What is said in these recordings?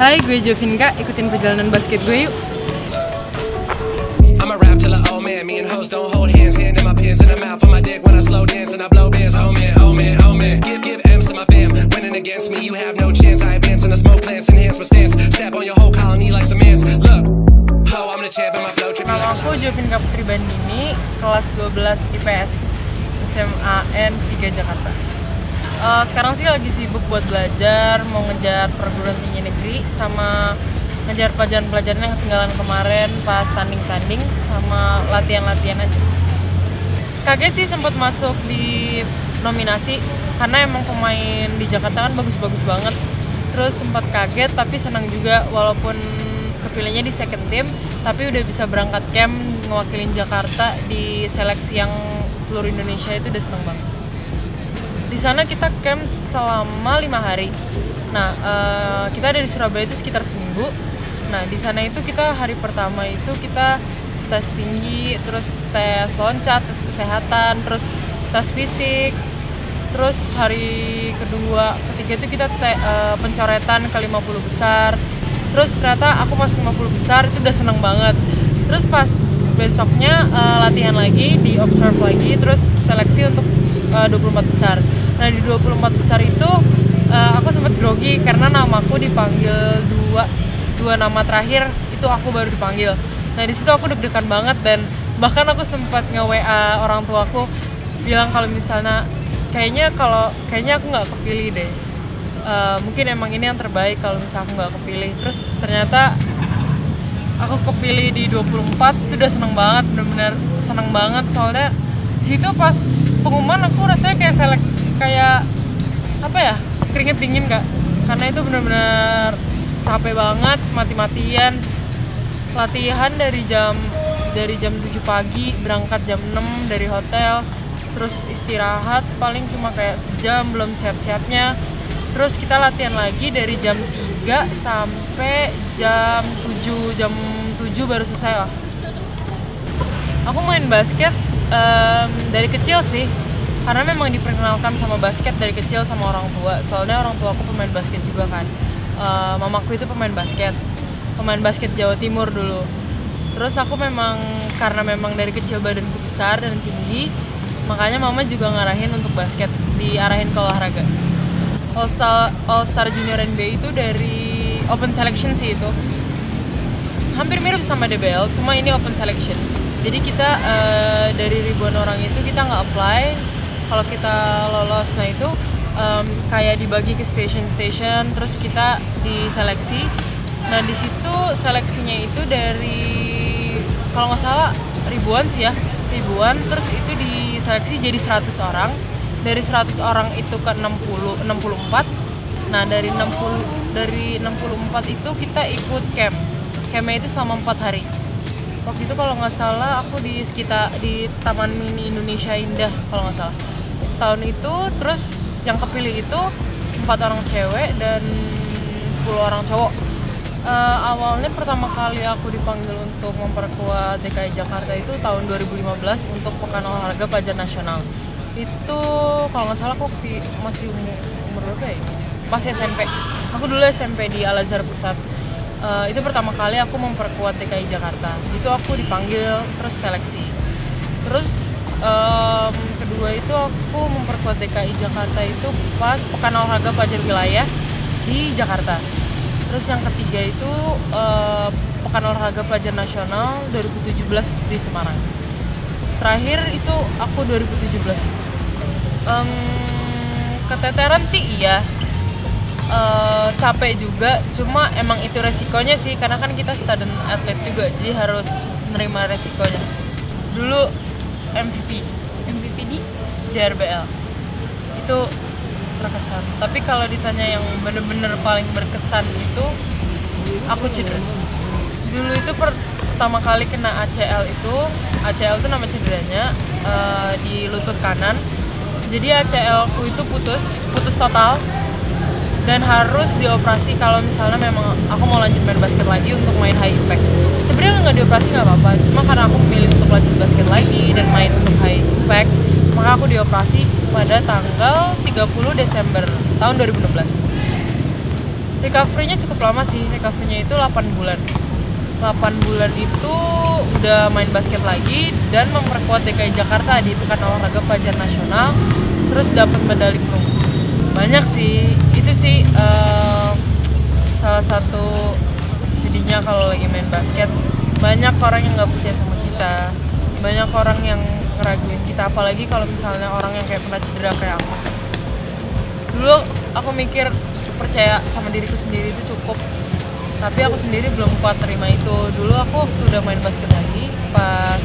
Hai, gue Jovinka, ikutin perjalanan basket gue yuk. I'ma rap till a old man. Me and hoes don't hold hands. Hand in my pants in the mouth on my dick when I slow dance and I blow bands. Oh man, oh man, oh man. Give M's to my fam. Winning against me, you have no chance. I advance in the smoke plants, enhance my stance. Step on your whole colony like some ants. Look, ho, I'm the champ and my flow tripping Nama like aku Jovinka Putri Bandini, kelas 12 IPS, SMA N3 Jakarta. Sekarang sih lagi sibuk buat belajar, mau ngejar perguruan tinggi negeri, sama ngejar pelajaran-pelajaran yang ketinggalan kemarin pas tanding-tanding, sama latihan-latihan aja. Kaget sih sempat masuk di nominasi, karena emang pemain di Jakarta kan bagus-bagus banget. Terus sempat kaget, tapi senang juga walaupun kepilihnya di second team, tapi udah bisa berangkat camp ngewakilin Jakarta di seleksi yang seluruh Indonesia, itu udah seneng banget. Di sana kita camp selama 5 hari. Nah, kita dari Surabaya itu sekitar seminggu. Nah, di sana itu kita hari pertama itu kita tes tinggi, terus tes loncat, tes kesehatan, terus tes fisik. Terus hari kedua, ketiga itu kita pencoretan ke 50 besar. Terus ternyata aku masuk 50 besar, itu udah seneng banget. Terus pas besoknya latihan lagi, di observe lagi, terus seleksi untuk 24 besar. Nah, di 24 besar itu aku sempat grogi karena namaku dipanggil dua nama terakhir, itu aku baru dipanggil. Nah, di situ aku deg-degan banget, dan bahkan aku sempat nge-WA orang tuaku bilang kalau misalnya kayaknya aku nggak kepilih deh. Mungkin emang ini yang terbaik kalau misalnya aku nggak kepilih. Terus ternyata aku kepilih di 24, itu udah seneng banget, bener-bener seneng banget. Soalnya di situ pas pengumuman aku rasanya kayak apa ya, keringet dingin Kak, karena itu bener-bener capek banget, mati-matian latihan dari jam 7 pagi, berangkat jam 6 dari hotel, terus istirahat paling cuma kayak sejam, belum siap-siapnya. Terus kita latihan lagi dari jam 3 sampai jam 7 baru selesai lah. Aku main basket dari kecil sih, karena memang diperkenalkan sama basket dari kecil sama orang tua. Soalnya orang tua aku pemain basket juga kan. Mamaku itu pemain basket Jawa Timur dulu. Terus aku karena memang dari kecil badanku besar dan tinggi, makanya mama juga ngarahin untuk basket, diarahin ke olahraga. All Star Junior NBA itu dari open selection sih, itu hampir mirip sama DBL, cuma ini open selection. Jadi kita dari ribuan orang itu kita nggak apply. Kalau kita lolos, nah itu kayak dibagi ke station, terus kita diseleksi. Nah, di situ seleksinya itu dari, kalau nggak salah ribuan, terus itu diseleksi jadi 100 orang. Dari 100 orang itu ke 64. Nah, dari 64 itu kita ikut camp. Campnya itu selama 4 hari. Waktu itu kalau nggak salah aku di Taman Mini Indonesia Indah kalau nggak salah. Tahun itu, terus yang kepilih itu 4 orang cewek dan 10 orang cowok. Awalnya pertama kali aku dipanggil untuk memperkuat DKI Jakarta itu tahun 2015 untuk Pekan Olahraga Pelajar Nasional. Itu kalau nggak salah aku masih umur berapa ya? Masih SMP. Aku dulu SMP di Al-Azhar Pusat. Itu pertama kali aku memperkuat DKI Jakarta. Itu aku dipanggil terus seleksi. Terus kedua itu aku memperkuat DKI Jakarta itu pas Pekan Olahraga Pelajar Wilayah di Jakarta. Terus yang ketiga itu Pekan Olahraga Pelajar Nasional 2017 di Semarang. Terakhir itu aku 2017 itu. Keteteran sih iya, capek juga, cuma emang itu resikonya sih, karena kan kita student athlete juga, jadi harus menerima resikonya. Dulu MVP di JRBL itu terkesan. Tapi kalau ditanya yang bener-bener paling berkesan itu aku cedera. Dulu itu pertama kali kena ACL itu nama cederanya di lutut kanan. Jadi ACL ku itu putus total dan harus dioperasi kalau misalnya memang aku mau lanjut main basket lagi untuk main high impact. Sebenarnya nggak dioperasi nggak apa-apa, cuma karena aku memilih untuk lanjut basket lagi dan main untuk high impact, maka aku dioperasi pada tanggal 30 Desember tahun 2016. Recovery-nya cukup lama sih, recovery-nya itu 8 bulan. 8 bulan itu udah main basket lagi dan memperkuat DKI Jakarta di Pekan Olahraga Pelajar Nasional, terus dapat medali perunggu. Banyak sih, itu sih salah satu sedihnya kalau lagi main basket. Banyak orang yang nggak percaya sama kita, banyak orang yang ngeraguin kita, apalagi kalau misalnya orang yang kayak pernah cedera kayak aku. Dulu aku mikir percaya sama diriku sendiri itu cukup, tapi aku sendiri belum kuat terima itu. Dulu aku waktu udah main basket lagi pas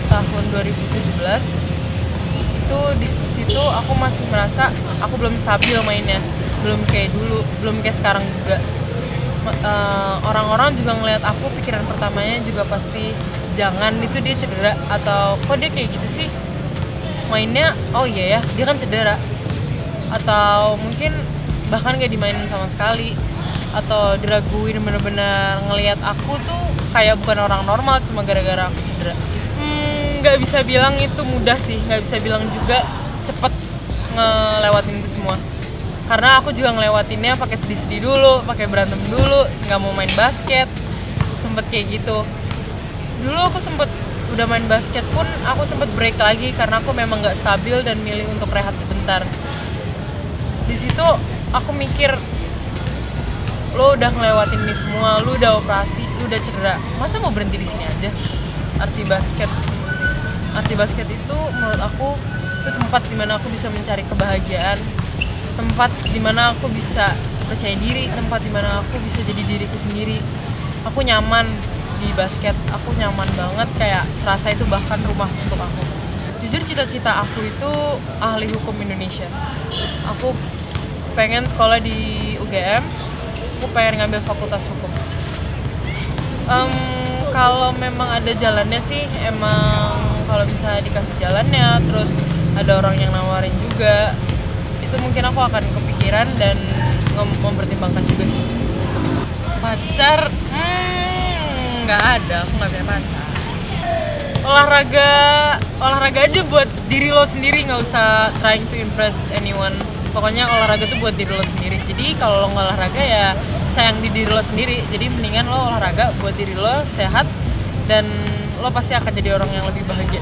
tahun 2017 itu, di situ aku masih merasa aku belum stabil mainnya, belum kayak dulu, belum kayak sekarang juga. Orang-orang juga ngelihat aku, pikiran pertamanya juga pasti jangan itu dia cedera, atau kok dia kayak gitu sih mainnya, oh iya ya dia kan cedera, atau mungkin bahkan gak dimainin sama sekali, atau diraguin bener-bener ngelihat aku tuh kayak bukan orang normal cuma gara-gara aku cedera. Nggak bisa bilang itu mudah sih, nggak bisa bilang juga cepet ngelewatin itu semua, karena aku juga ngelewatinnya pakai sedih-sedih dulu, pakai berantem dulu, nggak mau main basket, sempet kayak gitu. Dulu aku sempet udah main basket pun aku sempet break lagi karena aku memang nggak stabil dan milih untuk rehat sebentar. Di situ aku mikir, lo udah ngelewatin ini semua, lo udah operasi, lo udah cedera, masa mau berhenti di sini aja? Arti basket itu menurut aku itu tempat dimana aku bisa mencari kebahagiaan, tempat dimana aku bisa percaya diri, tempat dimana aku bisa jadi diriku sendiri. Aku nyaman di basket, aku nyaman banget, kayak serasa itu bahkan rumah untuk aku. Jujur cita-cita aku itu ahli hukum Indonesia. Aku pengen sekolah di UGM, aku pengen ngambil fakultas hukum. Kalau memang ada jalannya sih, emang kalau misalnya dikasih jalannya, terus ada orang yang nawarin juga, itu mungkin aku akan kepikiran dan mempertimbangkan juga sih. Pacar, nggak ada, aku nggak punya pacar. Olahraga aja buat diri lo sendiri, nggak usah trying to impress anyone. Pokoknya olahraga tuh buat diri lo sendiri. Jadi kalau lo nggak olahraga ya sayang di diri lo sendiri. Jadi mendingan lo olahraga buat diri lo sehat, dan lo pasti akan jadi orang yang lebih bahagia.